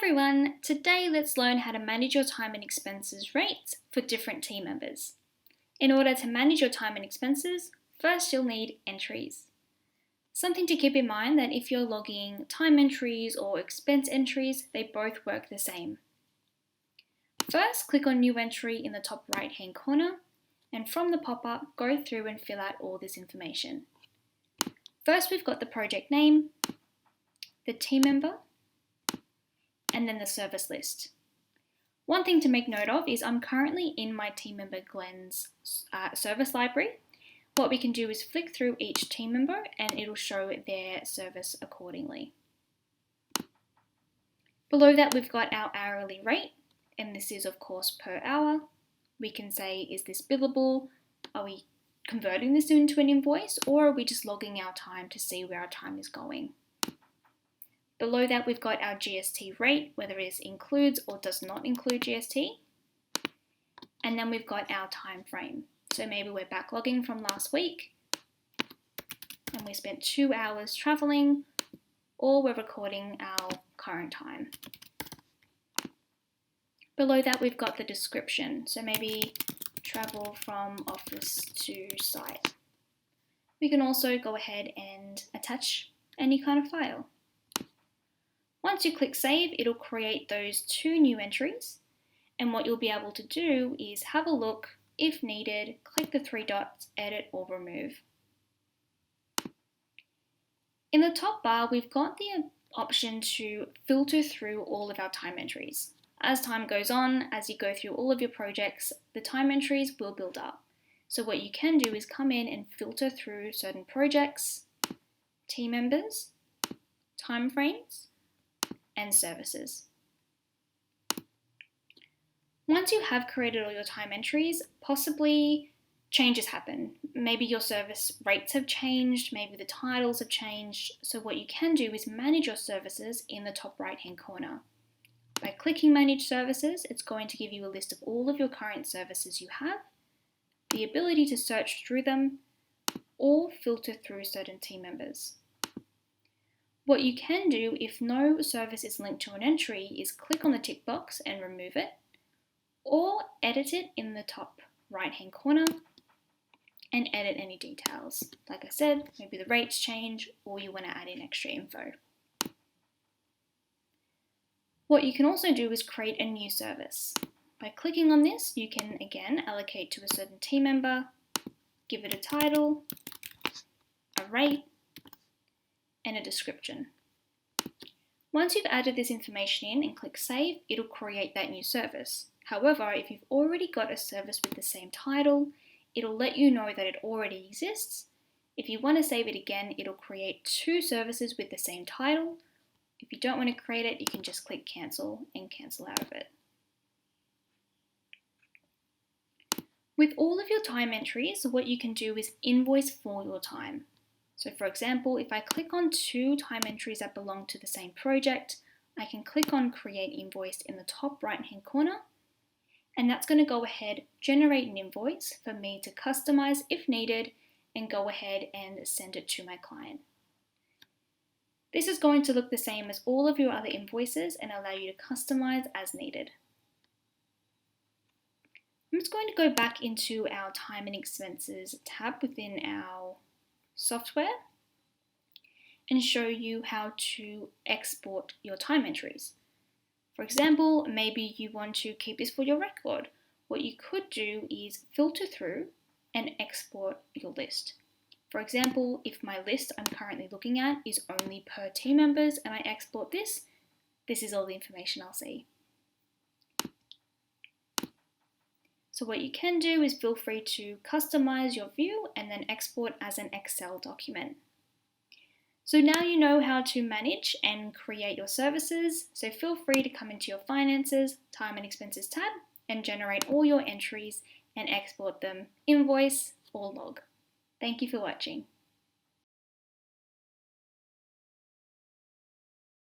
Everyone, today let's learn how to manage your time and expenses rates for different team members. In order to manage your time and expenses, first you'll need entries. Something to keep in mind that if you're logging time entries or expense entries, they both work the same. First, click on New Entry in the top right hand corner, and from the pop-up, go through and fill out all this information. First, we've got the project name, the team member, and then the service list. One thing to make note of is I'm currently in my team member Glenn's service library. What we can do is flick through each team member and it'll show their service accordingly. Below that we've got our hourly rate, and this is of course per hour. We can say, is this billable? Are we converting this into an invoice, or are we just logging our time to see where our time is going? Below that we've got our GST rate, whether it includes or does not include GST. And then we've got our time frame. So maybe we're backlogging from last week and we spent 2 hours traveling, or we're recording our current time. Below that we've got the description. So maybe travel from office to site. We can also go ahead and attach any kind of file. Once you click save, it'll create those 2 new entries, and what you'll be able to do is have a look, if needed, click the 3 dots, edit or remove. In the top bar, we've got the option to filter through all of our time entries. As time goes on, as you go through all of your projects, the time entries will build up. So what you can do is come in and filter through certain projects, team members, time frames, and services. Once you have created all your time entries, possibly changes happen. Maybe your service rates have changed, maybe the titles have changed. So what you can do is manage your services in the top right hand corner. By clicking Manage Services, it's going to give you a list of all of your current services you have, the ability to search through them, or filter through certain team members. What you can do if no service is linked to an entry is click on the tick box and remove it, or edit it in the top right hand corner and edit any details. Like I said, maybe the rates change or you want to add in extra info. What you can also do is create a new service. By clicking on this, you can again allocate to a certain team member, give it a title, a rate, and a description. Once you've added this information in and click save, it'll create that new service. However, if you've already got a service with the same title, it'll let you know that it already exists. If you want to save it again, it'll create 2 services with the same title. If you don't want to create it, you can just click cancel and cancel out of it. With all of your time entries, what you can do is invoice for your time. So for example, if I click on 2 time entries that belong to the same project, I can click on Create Invoice in the top right hand corner, and that's going to go ahead, generate an invoice for me to customize if needed, and go ahead and send it to my client. This is going to look the same as all of your other invoices and allow you to customize as needed. I'm just going to go back into our time and expenses tab within our software and show you how to export your time entries. For example, maybe you want to keep this for your record. What you could do is filter through and export your list. For example, if my list I'm currently looking at is only per team members and I export this, this is all the information I'll see. So what you can do is feel free to customize your view and then export as an Excel document. So now you know how to manage and create your services, so feel free to come into your Finances, Time and Expenses tab and generate all your entries and export them, invoice or log. Thank you for watching.